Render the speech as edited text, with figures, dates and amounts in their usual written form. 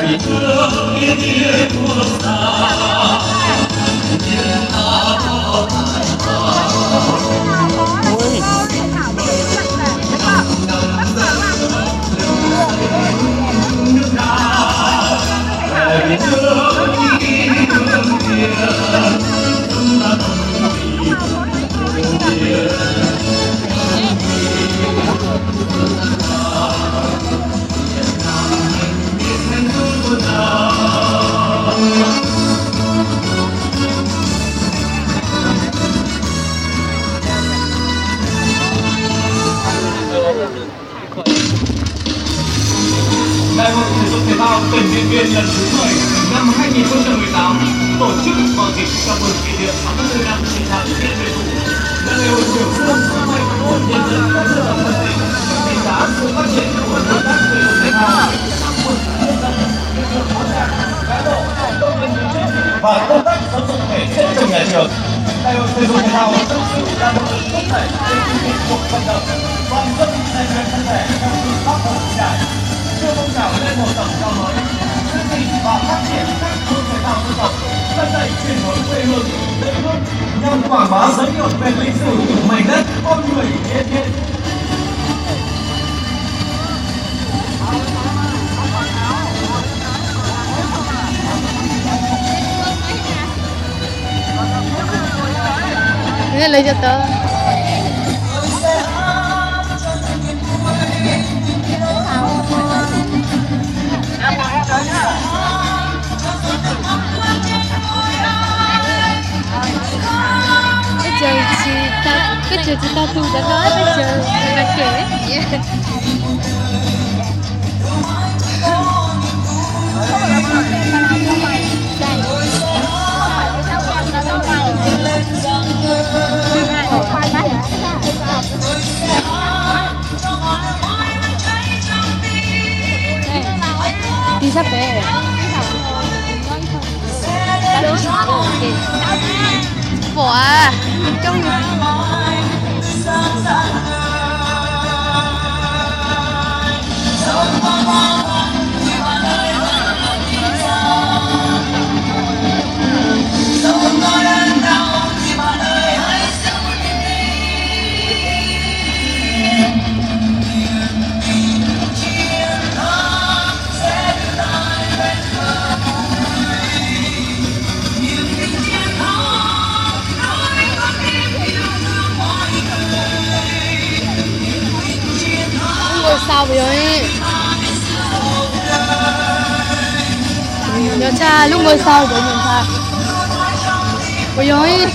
Vì thương yên yên của ta nhưng ta có thành ôi nước ta về nước đi đường kia chúng ta cùng đi đường kia Đại hội thể dục thể thao tỉnh Điện Biên lần thứ 10 năm 2018 tổ chức vào dịp chào mừng kỷ niệm 64 năm chiến thắng Điện Biên Phủ là ngày hội biểu dương sức mạnh của nhân dân các dân tộc thân tình, đánh giá sự phát triển của công tác thể dục thể thao, chúc mừng nhân dân, lực lượng vũ trang, cán bộ, công nhân viên chức và công tác giáo dục thể chất trong nhà trường. Đại hội thể dục thể thao thực sự là một lực thúc đẩy để thực hiện cuộc vận động toàn dân rèn luyện thân thể theo phương pháp Hồ Chí Minh, đưa phong trào lên một tầm cao mới, giữ gìn và phát triển các môn thể thao dân tộc, khơi dậy truyền thống quê hương, đất nước nhằm quảng bá giới thiệu về lịch sử mảnh đất con người Điện Biên. Ini lấy cho tớ. Cái chờ chị ta tu đã nói bây giờ là kể. Đi sắp về. Bỏ à, trong sao vậy ơi? Nhớ cha lúc ngồi sau với nhìn cha. Ôi ơi.